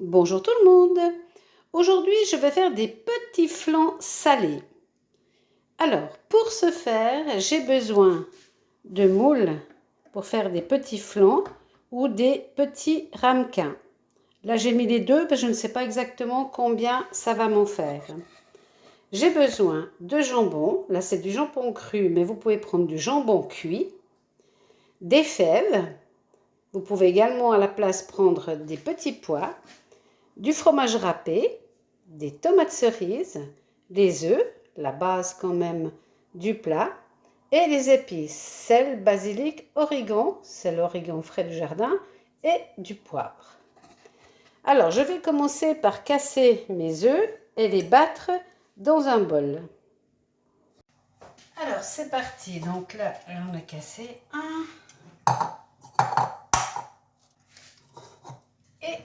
Bonjour tout le monde. Aujourd'hui, je vais faire des petits flancs salés. Alors, pour ce faire, j'ai besoin de moules pour faire des petits flancs ou des petits ramequins. Là, j'ai mis les deux parce que je ne sais pas exactement combien ça va m'en faire. J'ai besoin de jambon. Là, c'est du jambon cru, mais vous pouvez prendre du jambon cuit. Des fèves. Vous pouvez également à la place prendre des petits pois. Du fromage râpé, des tomates cerises, des œufs, la base quand même du plat, et les épices, sel, basilic, origan, c'est l'origan frais du jardin, et du poivre. Alors, je vais commencer par casser mes œufs et les battre dans un bol. Alors, c'est parti. Donc là, j'en ai cassé un. Et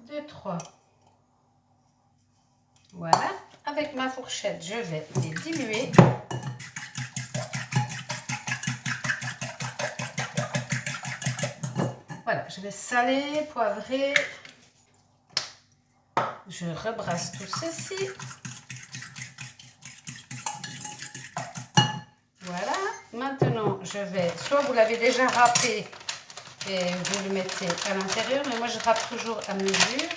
2, 3. Voilà. Avec ma fourchette, je vais les diluer. Voilà, je vais saler, poivrer. Je rebrasse tout ceci. Voilà. Maintenant, je vais, soit vous l'avez déjà râpé et vous le mettez à l'intérieur, mais moi je râpe toujours à mesure.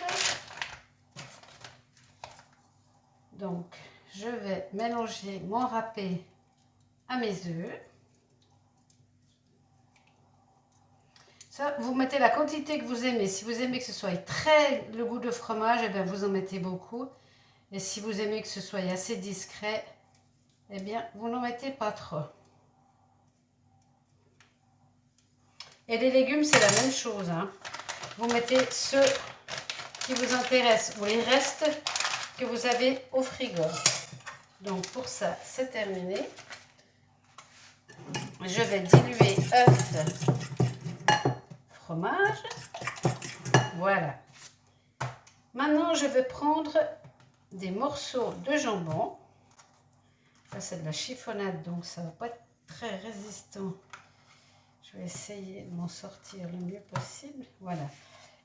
Donc, je vais mélanger mon râpé à mes œufs. Ça, vous mettez la quantité que vous aimez. Si vous aimez que ce soit très le goût de fromage, eh bien vous en mettez beaucoup. Et si vous aimez que ce soit assez discret, eh bien vous n'en mettez pas trop. Et les légumes, c'est la même chose, hein. Vous mettez ceux qui vous intéressent ou les restes que vous avez au frigo. Donc pour ça, c'est terminé. Je vais diluer œuf, fromage. Voilà. Maintenant, je vais prendre des morceaux de jambon. Là, c'est de la chiffonnade, donc ça ne va pas être très résistant. Je vais essayer de m'en sortir le mieux possible. Voilà.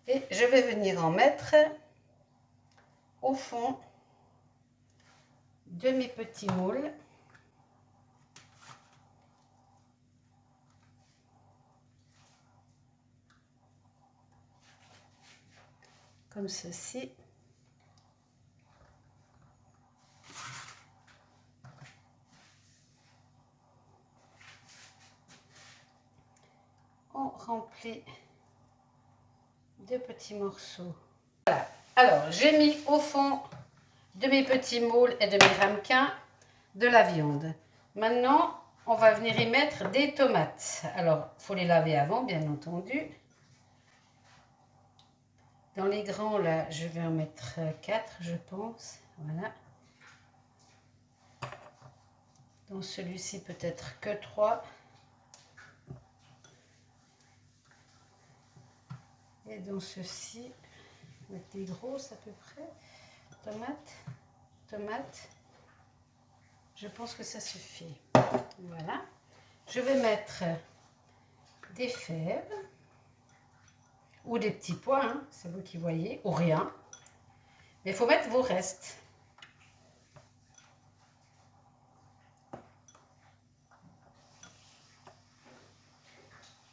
Et je vais venir en mettre au fond de mes petits moules. Comme ceci. On remplit de petits morceaux. Voilà. Alors, j'ai mis au fond de mes petits moules et de mes ramequins de la viande. Maintenant, on va venir y mettre des tomates. Alors, il faut les laver avant, bien entendu. Dans les grands, là, je vais en mettre 4, je pense. Voilà. Dans celui-ci, peut-être que 3. Et dans ceci, avec des grosses à peu près. Tomates. Je pense que ça suffit. Voilà. Je vais mettre des fèves. Ou des petits pois, hein, c'est vous qui voyez, ou rien. Mais il faut mettre vos restes.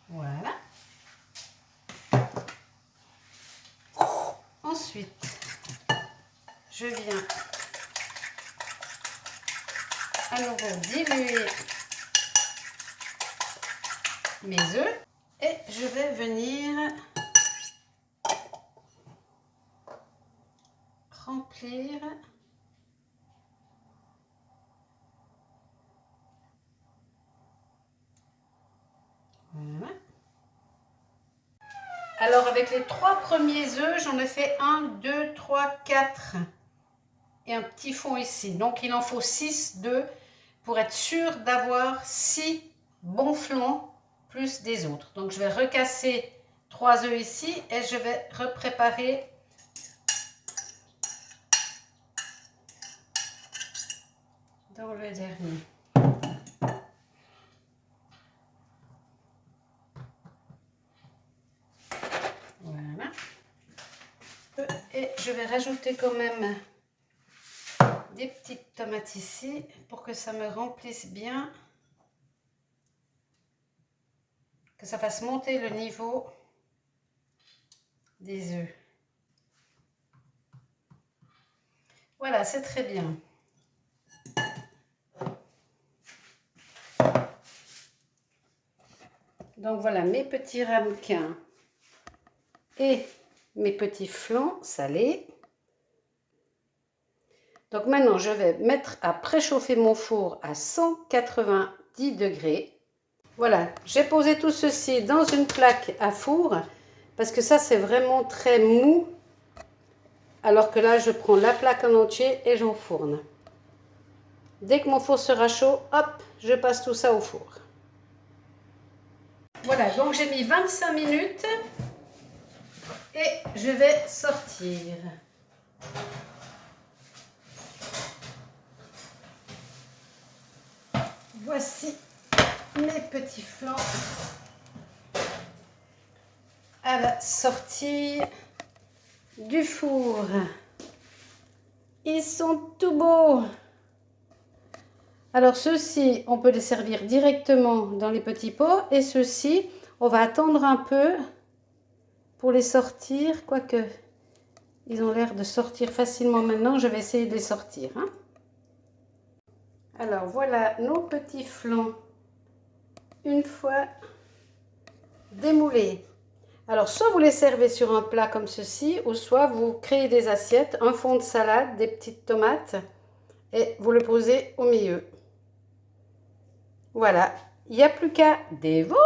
Voilà. Ensuite, je viens à nouveau diluer mes œufs et je vais venir remplir voilà. Alors avec les 3 premiers œufs, j'en ai fait 1, 2, 3, 4 et un petit fond ici. Donc il en faut 6 d'œufs pour être sûr d'avoir 6 bons flancs plus des autres. Donc je vais recasser 3 œufs ici et je vais repréparer dans le dernier. Voilà. Et je vais rajouter quand même des petites tomates ici pour que ça me remplisse bien, que ça fasse monter le niveau des œufs. Voilà, c'est très bien. Donc voilà mes petits ramequins et mes petits flancs salés. Donc maintenant, je vais mettre à préchauffer mon four à 190 degrés. Voilà, j'ai posé tout ceci dans une plaque à four parce que ça, c'est vraiment très mou. Alors que là, je prends la plaque en entier et j'enfourne. Dès que mon four sera chaud, hop, je passe tout ça au four. Voilà, donc j'ai mis 25 minutes et je vais sortir. Voici mes petits flancs à la sortie du four. Ils sont tout beaux. Alors ceux-ci, on peut les servir directement dans les petits pots et ceux-ci, on va attendre un peu pour les sortir, quoique ils ont l'air de sortir facilement maintenant. Je vais essayer de les sortir. Hein. Alors voilà nos petits flancs une fois démoulés. Alors soit vous les servez sur un plat comme ceci, ou soit vous créez des assiettes, un fond de salade, des petites tomates et vous le posez au milieu. Voilà, il n'y a plus qu'à dévorer.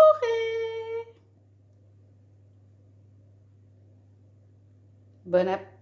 Bon appétit.